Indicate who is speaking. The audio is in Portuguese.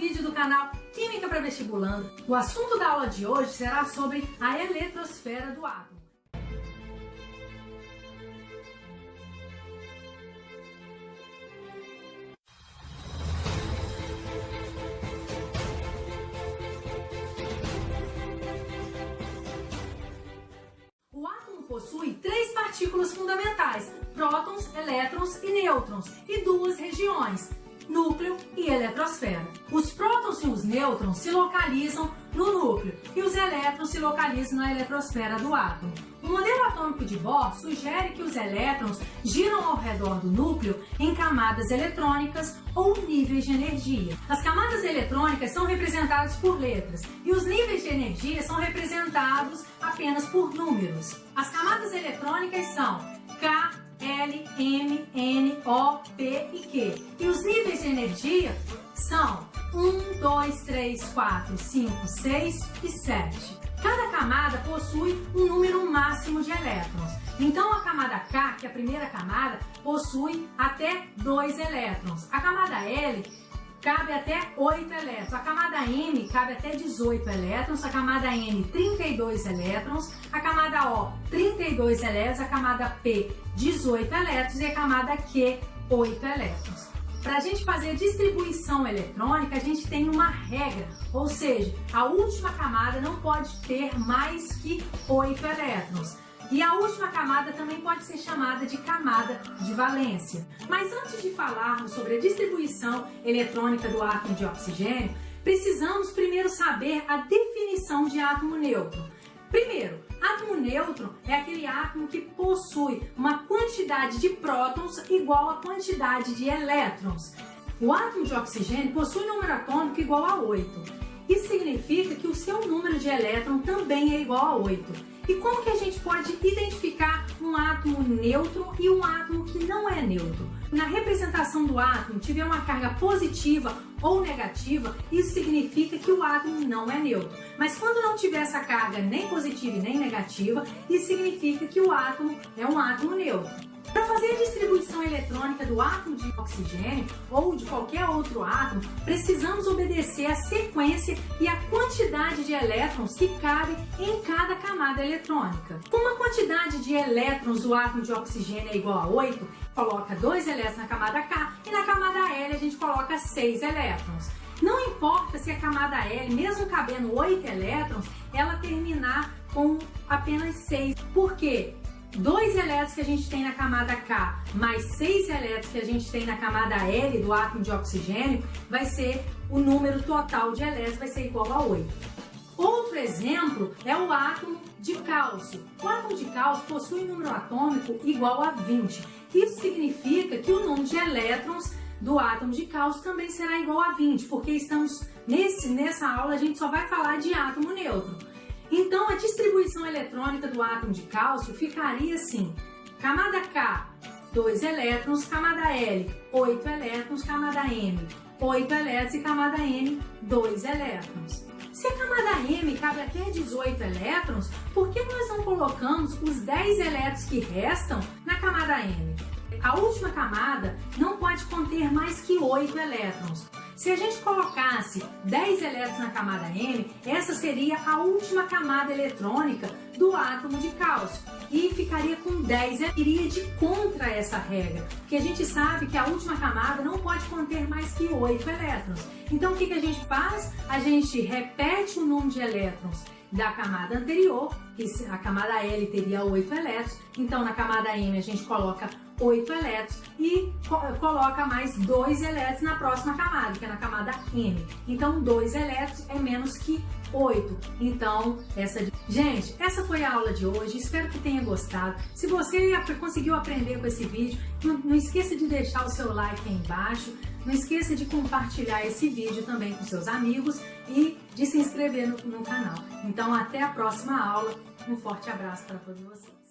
Speaker 1: vídeo do canal Química para Vestibulando. O assunto da aula de hoje será sobre a eletrosfera do átomo. O átomo possui três partículas fundamentais: prótons, elétrons e nêutrons, e duas regiões: núcleo e eletrosfera. Os prótons e os nêutrons se localizam no núcleo e os elétrons se localizam na eletrosfera do átomo. O modelo atômico de Bohr sugere que os elétrons giram ao redor do núcleo em camadas eletrônicas ou níveis de energia. As camadas eletrônicas são representadas por letras e os níveis de energia são representados apenas por números. As camadas eletrônicas são K, L, M, N, O, P e Q. E os níveis de energia são 1, 2, 3, 4, 5, 6 e 7. Cada camada possui um número máximo de elétrons. Então a camada K, que é a primeira camada, possui até 2 elétrons. A camada L cabe até 8 elétrons. A camada M cabe até 18 elétrons. A camada N, 32 elétrons. A camada O, 32 elétrons. A camada P, 18 elétrons. E a camada Q, 8 elétrons. Para a gente fazer a distribuição eletrônica, a gente tem uma regra, ou seja, a última camada não pode ter mais que 8 elétrons. E a última camada também pode ser chamada de camada de valência. Mas antes de falarmos sobre a distribuição eletrônica do átomo de oxigênio, precisamos primeiro saber a definição de átomo neutro. Primeiro, átomo neutro é aquele átomo que possui uma quantidade de prótons igual à quantidade de elétrons. O átomo de oxigênio possui número atômico igual a 8. Isso significa que o seu número de elétron também é igual a 8. E como que a gente pode identificar um átomo neutro e um átomo que não é neutro? Na representação do átomo tiver uma carga positiva ou negativa, isso significa que o átomo não é neutro. Mas quando não tiver essa carga nem positiva e nem negativa, isso significa que o átomo é um átomo neutro. Para fazer a distribuição eletrônica do átomo de oxigênio ou de qualquer outro átomo, precisamos obedecer a sequência e a quantidade de elétrons que cabem em cada camada eletrônica. Como a quantidade de elétrons do átomo de oxigênio é igual a 8, coloca 2 elétrons na camada K e na camada L a gente coloca 6 elétrons. Não importa se a camada L, mesmo cabendo 8 elétrons, ela terminar com apenas 6. Por quê? 2 elétrons que a gente tem na camada K mais 6 elétrons que a gente tem na camada L do átomo de oxigênio vai ser o número total de elétrons, vai ser igual a 8. Outro exemplo é o átomo de cálcio. O átomo de cálcio possui um número atômico igual a 20. Isso significa que o número de elétrons do átomo de cálcio também será igual a 20, porque estamos nessa aula a gente só vai falar de átomo neutro. Então, a distribuição eletrônica do átomo de cálcio ficaria assim: camada K, 2 elétrons, camada L, 8 elétrons, camada M, 8 elétrons e camada N, 2 elétrons. Se a camada M cabe até 18 elétrons, por que nós não colocamos os 10 elétrons que restam na camada M? A última camada não pode conter mais que 8 elétrons. Se a gente colocasse 10 elétrons na camada M, essa seria a última camada eletrônica do átomo de cálcio. E ficaria com 10, iria de contra essa regra, porque a gente sabe que a última camada não pode conter mais que 8 elétrons. Então o que a gente faz? A gente repete o número de elétrons da camada anterior, que a camada L teria 8 elétrons, então na camada M a gente coloca 8 elétrons e coloca mais 2 elétrons na próxima camada, que é na camada M. Então 2 elétrons é menos que 8. Então, gente, essa foi a aula de hoje. Espero que tenha gostado. Se você conseguiu aprender com esse vídeo, não esqueça de deixar o seu like aí embaixo. Não esqueça de compartilhar esse vídeo também com seus amigos e de se inscrever no canal. Então, até a próxima aula. Um forte abraço para todos vocês.